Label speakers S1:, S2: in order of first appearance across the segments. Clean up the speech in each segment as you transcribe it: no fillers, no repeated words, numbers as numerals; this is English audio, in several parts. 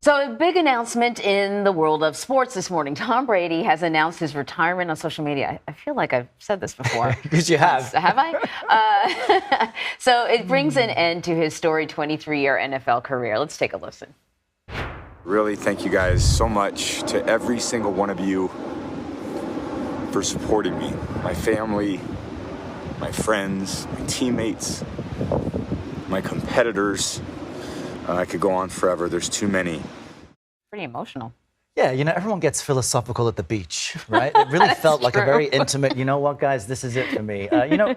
S1: So a big announcement in the world of sports this morning. Tom Brady has announced his retirement on social media. I feel like I've said this before.
S2: Because you have.
S1: Have I? So it brings an end to his storied 23-year NFL career. Let's take a listen.
S3: Really, thank you guys so much to every single one of you for supporting me, my family, my friends, my teammates, my competitors. I could go on forever. There's too many.
S1: Pretty emotional.
S2: Yeah, everyone gets philosophical at the beach, right? It really felt like a very intimate, you know what, guys, this is it for me.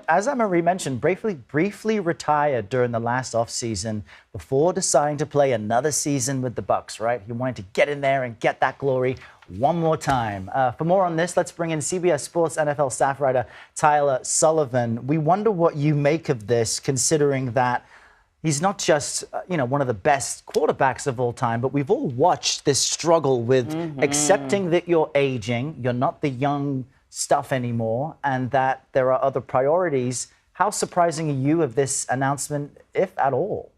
S2: As Anne-Marie mentioned, briefly retired during the last offseason before deciding to play another season with the Bucs, right? He wanted to get in there and get that glory one more time. For more on this, let's bring in CBS Sports NFL staff writer Tyler Sullivan. We wonder what you make of this, considering that he's not just, one of the best quarterbacks of all time, but we've all watched this struggle with accepting that you're aging, you're not the young stuff anymore, and that there are other priorities. How surprising are you of this announcement, if at all?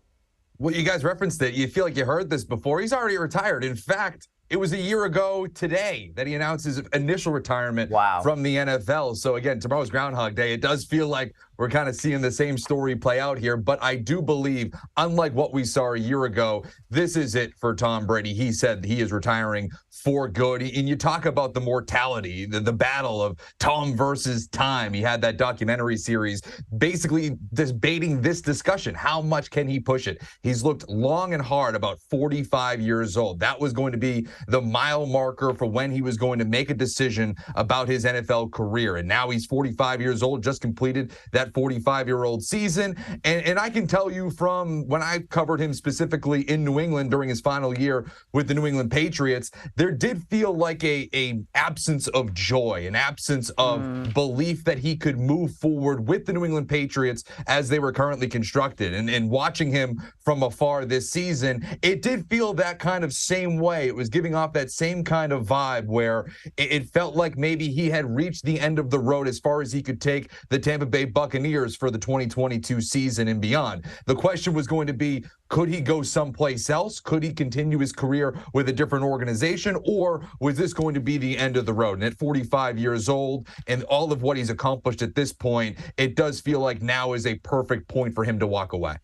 S4: Well, you guys referenced it. You feel like you heard this before. He's already retired. In fact, it was a year ago today that he announced his initial retirement from the NFL. So again, tomorrow's Groundhog Day. It does feel like we're kind of seeing the same story play out here. But I do believe, unlike what we saw a year ago, this is it for Tom Brady. He said he is retiring for good. And you talk about the mortality, the battle of Tom versus time. He had that documentary series basically debating this discussion. How much can he push it? He's looked long and hard, about 45 years old. That was going to be the mile marker for when he was going to make a decision about his NFL career. And now he's 45 years old, just completed that 45-year-old season. And I can tell you from when I covered him specifically in New England during his final year with the New England Patriots, there did feel like a absence of joy, an absence of belief that he could move forward with the New England Patriots as they were currently constructed. And watching him from afar this season, it did feel that kind of same way. It was giving off that same kind of vibe where it felt like maybe he had reached the end of the road as far as he could take the Tampa Bay Buccaneers for the 2022 season and beyond. The question was going to be, could he go someplace else? Could he continue his career with a different organization? Or was this going to be the end of the road? And at 45 years old and all of what he's accomplished at this point, it does feel like now is a perfect point for him to walk away.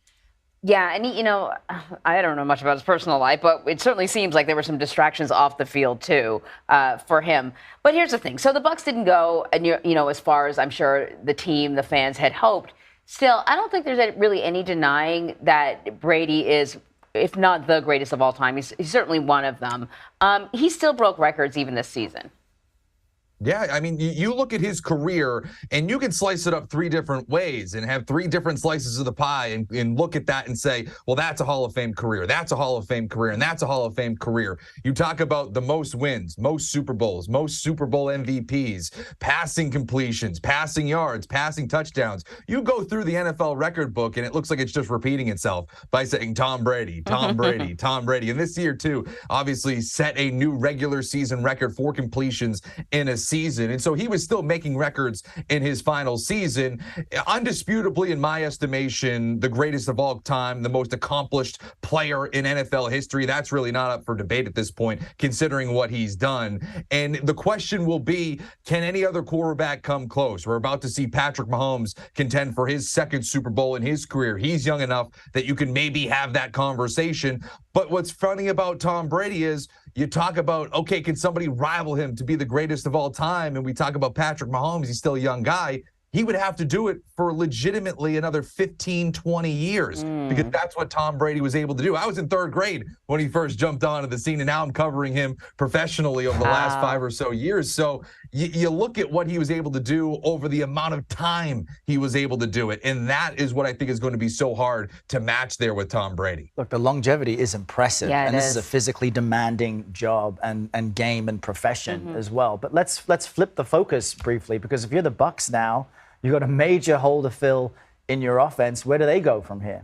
S1: Yeah, and I don't know much about his personal life, but it certainly seems like there were some distractions off the field too for him. But here's the thing: so the Bucs didn't go, and as far as I'm sure the team, the fans had hoped. Still, I don't think there's really any denying that Brady is, if not the greatest of all time, he's certainly one of them. He still broke records even this season.
S4: Yeah, I mean, you look at his career and you can slice it up three different ways and have three different slices of the pie and look at that and say, well, that's a Hall of Fame career. That's a Hall of Fame career. And that's a Hall of Fame career. You talk about the most wins, most Super Bowls, most Super Bowl MVPs, passing completions, passing yards, passing touchdowns. You go through the NFL record book and it looks like it's just repeating itself by saying Tom Brady, Tom Brady, Tom Brady. And this year, too, obviously set a new regular season record for completions in a season. And so he was still making records in his final season. Undisputably, in my estimation, the greatest of all time, the most accomplished player in NFL history. That's really not up for debate at this point, considering what he's done. And the question will be, can any other quarterback come close? We're about to see Patrick Mahomes contend for his second Super Bowl in his career. He's young enough that you can maybe have that conversation. But what's funny about Tom Brady is you talk about, okay, can somebody rival him to be the greatest of all time? And we talk about Patrick Mahomes. He's still a young guy. He would have to do it for legitimately another 15, 20 years because that's what Tom Brady was able to do. I was in third grade when he first jumped onto the scene, and now I'm covering him professionally over the last 5 or so years. So you look at what he was able to do over the amount of time he was able to do it, and that is what I think is going to be so hard to match there with Tom Brady.
S2: Look, the longevity is impressive,
S1: and
S2: this is a physically demanding job and game and profession as well. But let's flip the focus briefly, because if you're the Bucs now, you've got a major hole to fill in your offense. Where do they go from here?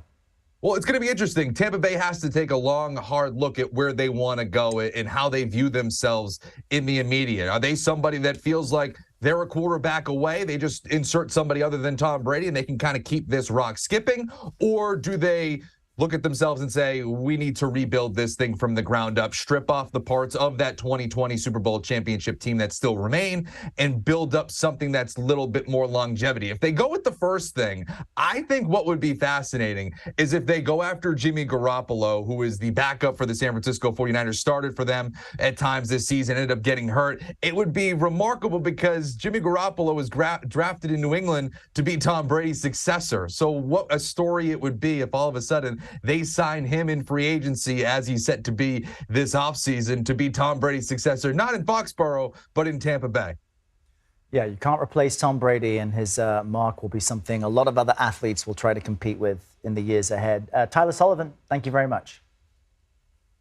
S4: Well, it's going to be interesting. Tampa Bay has to take a long, hard look at where they want to go and how they view themselves in the immediate. Are they somebody that feels like they're a quarterback away, they just insert somebody other than Tom Brady and they can kind of keep this rock skipping? Or do they look at themselves and say, we need to rebuild this thing from the ground up, strip off the parts of that 2020 Super Bowl championship team that still remain, and build up something that's a little bit more longevity. If they go with the first thing, I think what would be fascinating is if they go after Jimmy Garoppolo, who is the backup for the San Francisco 49ers, started for them at times this season, ended up getting hurt. It would be remarkable because Jimmy Garoppolo was drafted in New England to be Tom Brady's successor. So what a story it would be if all of a sudden they sign him in free agency as he's set to be this offseason to be Tom Brady's successor, not in Foxborough, but in Tampa Bay.
S2: Yeah, you can't replace Tom Brady, and his mark will be something a lot of other athletes will try to compete with in the years ahead. Tyler Sullivan, thank you very much.